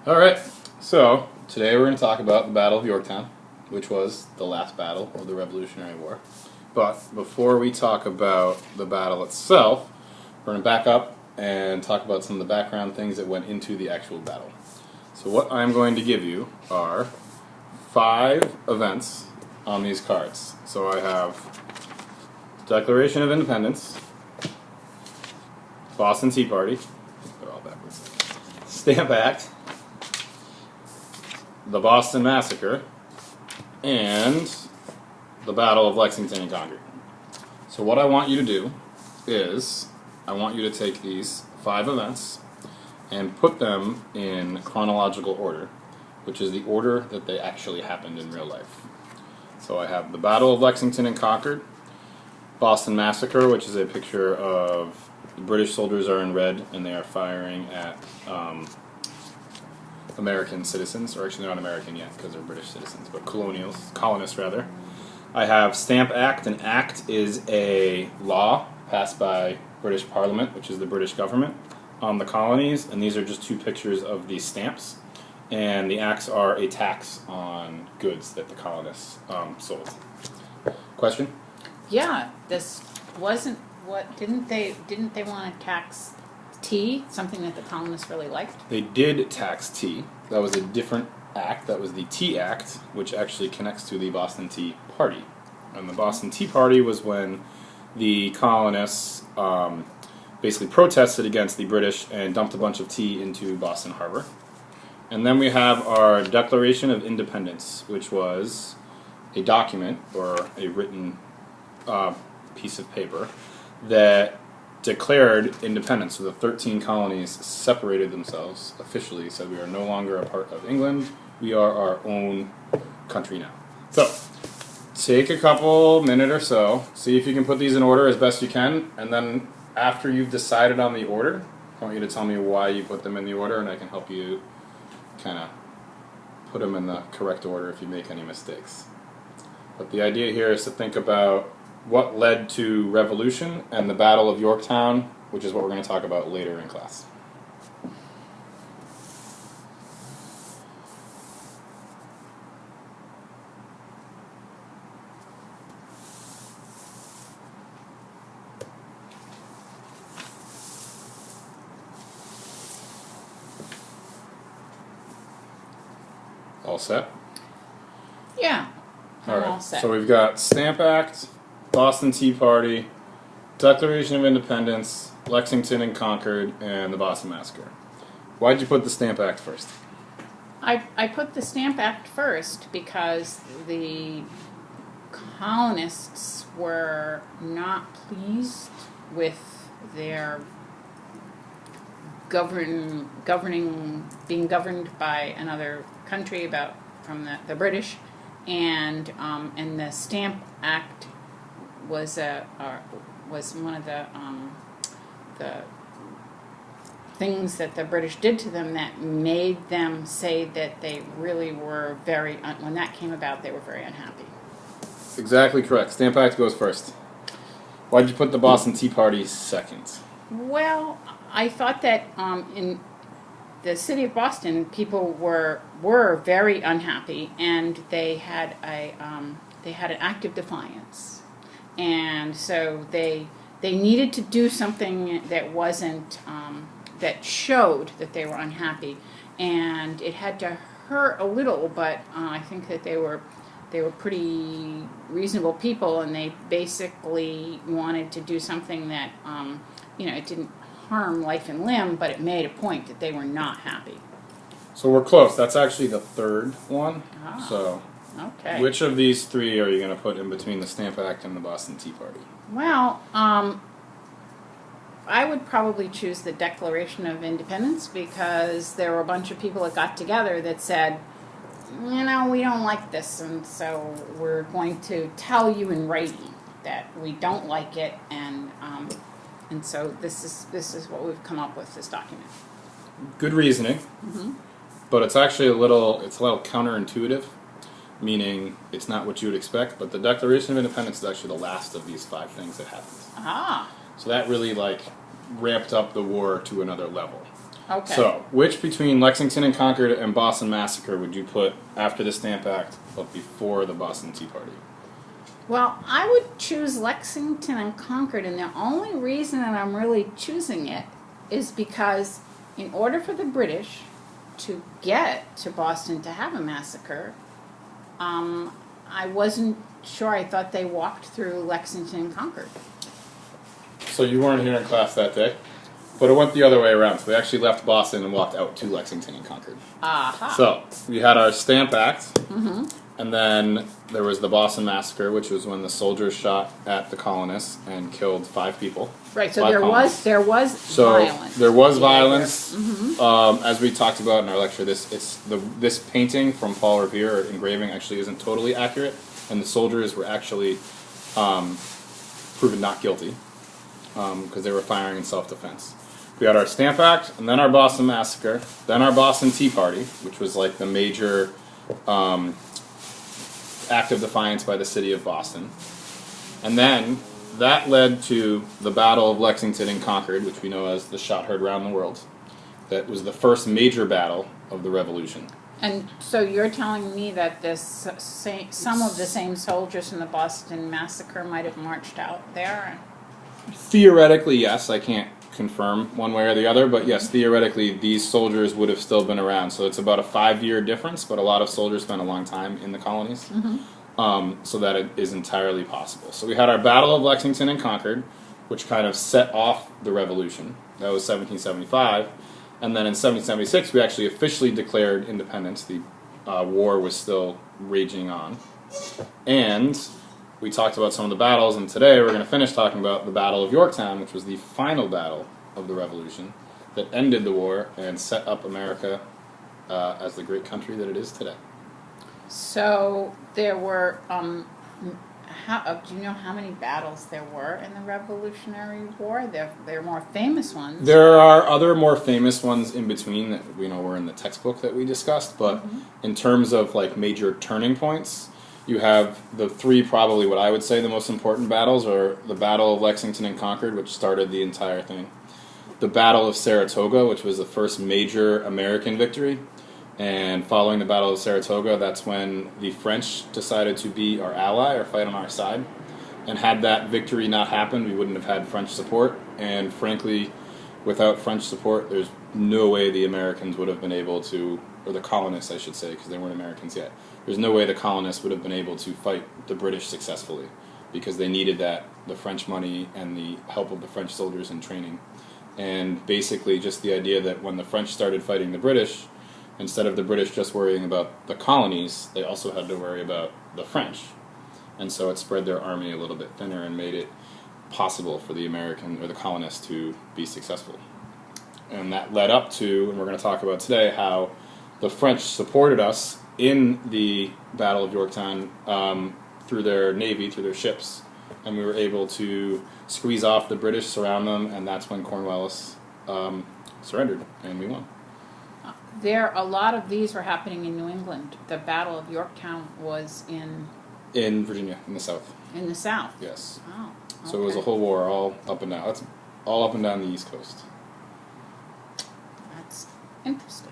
Alright, so today we're going to talk about the Battle of Yorktown, which was the last battle of the Revolutionary War. But before we talk about the battle itself, we're going to back up and talk about some of the background things that went into the actual battle. So what I'm going to give you are 5 events on these cards. So I have Declaration of Independence, Boston Tea Party, they're all backwards, Stamp Act, the Boston Massacre, and the Battle of Lexington and Concord. So what I want you to do is, I want you to take these 5 events and put them in chronological order, which is the order that they actually happened in real life. So I have the Battle of Lexington and Concord, Boston Massacre, which is a picture of the British soldiers are in red and they are firing at American citizens, or actually they're not American yet because they're British citizens, but colonists rather. I have Stamp Act. An act is a law passed by British Parliament, which is the British government, on the colonies, and these are just 2 pictures of these stamps. And the acts are a tax on goods that the colonists sold. Question? Yeah, this wasn't what didn't they want to tax tea, something that the colonists really liked? They did tax tea. That was a different act. That was the Tea Act, which actually connects to the Boston Tea Party. And the Boston Tea Party was when the colonists basically protested against the British and dumped a bunch of tea into Boston Harbor. And then we have our Declaration of Independence, which was a document or a written piece of paper that declared independence. So the 13 colonies separated themselves officially, said we are no longer a part of England, we are our own country now. So, take a couple minute or so, see if you can put these in order as best you can, and then after you've decided on the order, I want you to tell me why you put them in the order, and I can help you kind of put them in the correct order if you make any mistakes. But the idea here is to think about what led to revolution and the Battle of Yorktown, which is what we're going to talk about later in class. All set? Yeah, All right. all set. So we've got Stamp Act, Boston Tea Party, Declaration of Independence, Lexington and Concord, and the Boston Massacre. Why'd you put the Stamp Act first? I put the Stamp Act first because the colonists were not pleased with their being governed by another country from the British, and the Stamp Act was one of the things that the British did to them that made them say that they really were when that came about, they were very unhappy. Exactly correct. Stamp Act goes first. Why'd you put the Boston Tea Party second? Well, I thought that in the city of Boston, people were very unhappy, and they had an act of defiance, and so they needed to do something that wasn't that showed that they were unhappy, and it had to hurt a little, but I think that they were pretty reasonable people, and they basically wanted to do something that it didn't harm life and limb, but it made a point that they were not happy. So we're close. That's actually the third one. Ah, So, okay. which of these 3 are you going to put in between the Stamp Act and the Boston Tea Party? Well, I would probably choose the Declaration of Independence because there were a bunch of people that got together that said, we don't like this, and so we're going to tell you in writing that we don't like it, and so this is what we've come up with, this document. Good reasoning, but it's actually a little counterintuitive, meaning it's not what you would expect, but the Declaration of Independence is actually the last of these 5 things that happened. Ah. So that really ramped up the war to another level. Okay. So, which between Lexington and Concord and Boston Massacre would you put after the Stamp Act, but before the Boston Tea Party? Well, I would choose Lexington and Concord, and the only reason that I'm really choosing it is because in order for the British to get to Boston to have a massacre, I wasn't sure. I thought they walked through Lexington and Concord. So you weren't here in class that day, but it went the other way around. So they actually left Boston and walked out to Lexington and Concord. Aha. So we had our Stamp Act, and then there was the Boston Massacre, which was when the soldiers shot at the colonists and killed 5 people. Right. So 5 there colonists. was So violence. there was violence. As we talked about in our lecture, this painting from Paul Revere, or engraving, actually isn't totally accurate, and the soldiers were actually proven not guilty because they were firing in self-defense. We had our Stamp Act, and then our Boston Massacre, then our Boston Tea Party, which was like the major act of defiance by the city of Boston. And then that led to the Battle of Lexington and Concord, which we know as the shot heard round the world. That was the first major battle of the Revolution. And so you're telling me that some of the same soldiers in the Boston Massacre might have marched out there? Theoretically, yes. I can't confirm one way or the other, but yes, theoretically, these soldiers would have still been around. So it's about a 5-year difference, but a lot of soldiers spent a long time in the colonies, so that it is entirely possible. So we had our Battle of Lexington and Concord, which kind of set off the Revolution. That was 1775. And then in 1776, we actually officially declared independence. The war was still raging on. And we talked about some of the battles, and today we're going to finish talking about the Battle of Yorktown, which was the final battle of the Revolution that ended the war and set up America as the great country that it is today. So there were, do you know how many battles there were in the Revolutionary War? There are more famous ones. There are other more famous ones in between that were in the textbook that we discussed, but in terms of like major turning points, you have the 3 probably what I would say the most important battles are the Battle of Lexington and Concord, which started the entire thing. The Battle of Saratoga, which was the first major American victory. And following the Battle of Saratoga, that's when the French decided to be our ally or fight on our side. And had that victory not happened, we wouldn't have had French support. And frankly, without French support, there's no way the Americans would have been able to, or the colonists I should say, because they weren't Americans yet. There's no way the colonists would have been able to fight the British successfully because they needed the French money and the help of the French soldiers in training. And basically just the idea that when the French started fighting the British, instead of the British just worrying about the colonies, they also had to worry about the French. And so it spread their army a little bit thinner and made it possible for the American or the colonists to be successful. And that led up to, and we're going to talk about today, how the French supported us in the Battle of Yorktown through their navy, through their ships, and we were able to squeeze off the British, surround them, and that's when Cornwallis surrendered, and we won. A lot of these were happening in New England. The Battle of Yorktown was in Virginia, in the South. In the South? Yes. Oh, okay. So it was a whole war, all up and down. That's all up and down the East Coast. That's interesting.